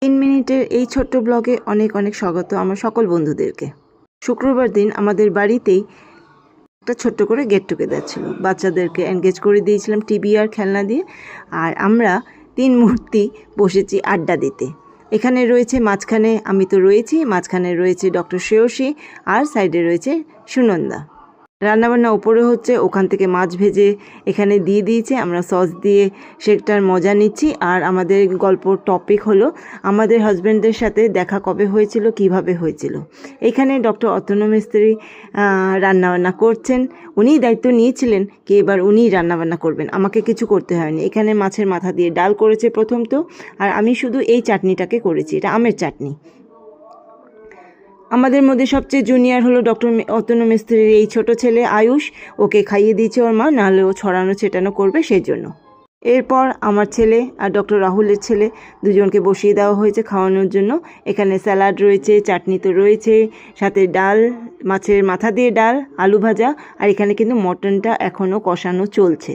3 মিনিটের এই ছোট্ট ব্লগে অনেক অনেক স্বাগত আমার সকল বন্ধুদেরকে। শুক্রবার দিন আমাদের বাড়িতেই একটা ছোট্ট করে গেট টুগেদার ছিল। বাচ্চাদেরকে এনগেজ করে দিয়েছিলাম টিভি আর খেলনা দিয়ে। আর আমরা 3 মূর্তি বসেছি আড্ডা দিতে। এখানে রয়েছে মাঝখানে আমি তো রয়েছি, মাঝখানে রয়েছে ডক্টর শ্রেয়সী আর সাইডে রয়েছে সুনন্দা। রান্নাবান্না উপরে হচ্ছে, ওখান থেকে মাছ ভেজে এখানে দিয়ে দিয়েছে, আমরা সস দিয়ে সেটার মজা নিচ্ছি। আর আমাদের গল্পর টপিক হলো আমাদের হাজব্যান্ডের সাথে দেখা কবে হয়েছিল, কিভাবে হয়েছিল। এখানে ডক্টর অতনু মিস্ত্রি রান্নাবান্না করছেন, উনিই দায়িত্ব নিয়েছিলেন কি এবার উনিই রান্নাবান্না করবেন, আমাকে কিছু করতে হয়নি। এখানে মাছের মাথা দিয়ে ডাল করেছে প্রথম তো, আর আমি শুধু এই চাটনিটাকে করেছি, এটা আমের চাটনি। আমাদের মধ্যে সবচেয়ে জুনিয়র হলো ডক্টর অতনু মিস্ত্রির এই ছোট ছেলে আয়ুষ, ওকে খাইয়ে দিয়েছে ওর মা, নাহলে ও ছড়ানো ছেটানো করবে সেই জন্য। এরপর আমার ছেলে আর ডক্টর রাহুলের ছেলে দুজনকে বসিয়ে দেওয়া হয়েছে খাওয়ানোর জন্য। এখানে স্যালাড রয়েছে, চাটনি তো রয়েছে, সাথে ডাল, মাছের মাথা দিয়ে ডাল, আলু ভাজা। আর এখানে কিন্তু মটনটা এখনও কষানো চলছে,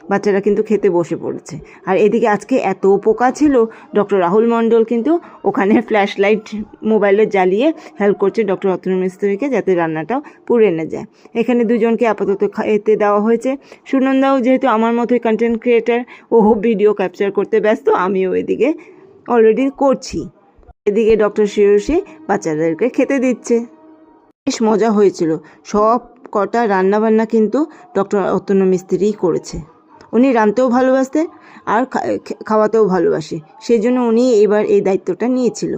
বাচ্চারা কিন্তু খেতে বসে পড়েছে। আর এদিকে আজকে এত পোকা ছিল, ডক্টর রাহুল মণ্ডল কিন্তু ওখানে ফ্ল্যাশ লাইট মোবাইলে জ্বালিয়ে হেল্প করছে ডক্টর অতনু মিস্ত্রিকে যাতে রান্নাটাও পুড়ে না যায়। এখানে দুজনকে আপাতত খেতে দেওয়া হয়েছে। সুনন্দাও যেহেতু আমার মতোই কন্টেন্ট ক্রিয়েটার, ও ভিডিও ক্যাপচার করতে ব্যস্ত, আমিও এদিকে অলরেডি করছি। এদিকে ডক্টর শ্রেয়সী বাচ্চাদেরকে খেতে দিচ্ছে। বেশ মজা হয়েছিল। সব কটা রান্নাবান্না কিন্তু ডক্টর অতনু মিস্ত্রিই করেছে। উনি রাঁধতেও ভালোবাসতেন আর খাওয়াতেও ভালোবাসে, সেই জন্য উনি এবার এই দায়িত্বটা নিয়েছিল।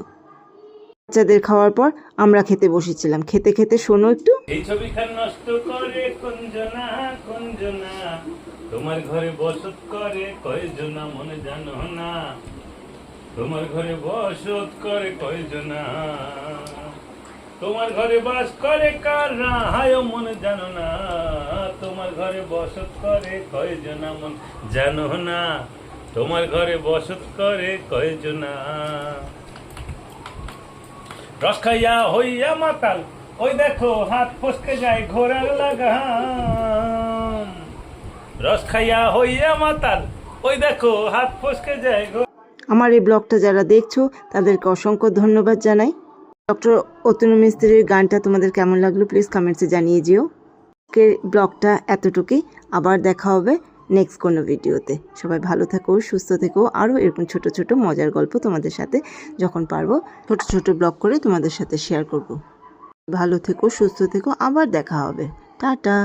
বাচ্চাদের খাওয়ার পর আমরা খেতে বসেছিলাম। খেতে খেতে শোনো একটু। এই ছবিখান নষ্ট করে কুঞ্জনা কুঞ্জনা, তোমার ঘরে বসত করে কয়জনা মনে জানো না, তোমার ঘরে বসত করে কয়জনা, তোমার ঘরে বাস করে কারা হায় মনে জানো না, তোমার ঘরে বসত করে কয়জনা মন জানো না, তোমার ঘরে বসত করে কয়জনা। রস খাইয়া হইয়া মাতাল, ওই দেখো হাত ফসকে যায় ঘোড়ার লাগাম। রস খাইয়া হইয়া মাতাল, ওই দেখো হাত ফসকে যায়। আমার এই ব্লগটা যারা দেখছো তাদেরকে অসংখ্য ধন্যবাদ জানাই। ডক্টর অতনু মিস্ত্রির গানটা তোমাদের কেমন লাগলো প্লিজ কমেন্টসে জানিয়ে যেও। আজকের ব্লগটা এতটুকুই, আবার দেখা হবে নেক্সট কোনো ভিডিওতে। সবাই ভালো থেকো, সুস্থ থেকো। আরও এরকম ছোট ছোট মজার গল্প তোমাদের সাথে যখন পারবো ছোট ছোট ব্লগ করে তোমাদের সাথে শেয়ার করব। ভালো থেকো, সুস্থ থেকো, আবার দেখা হবে। টাটা।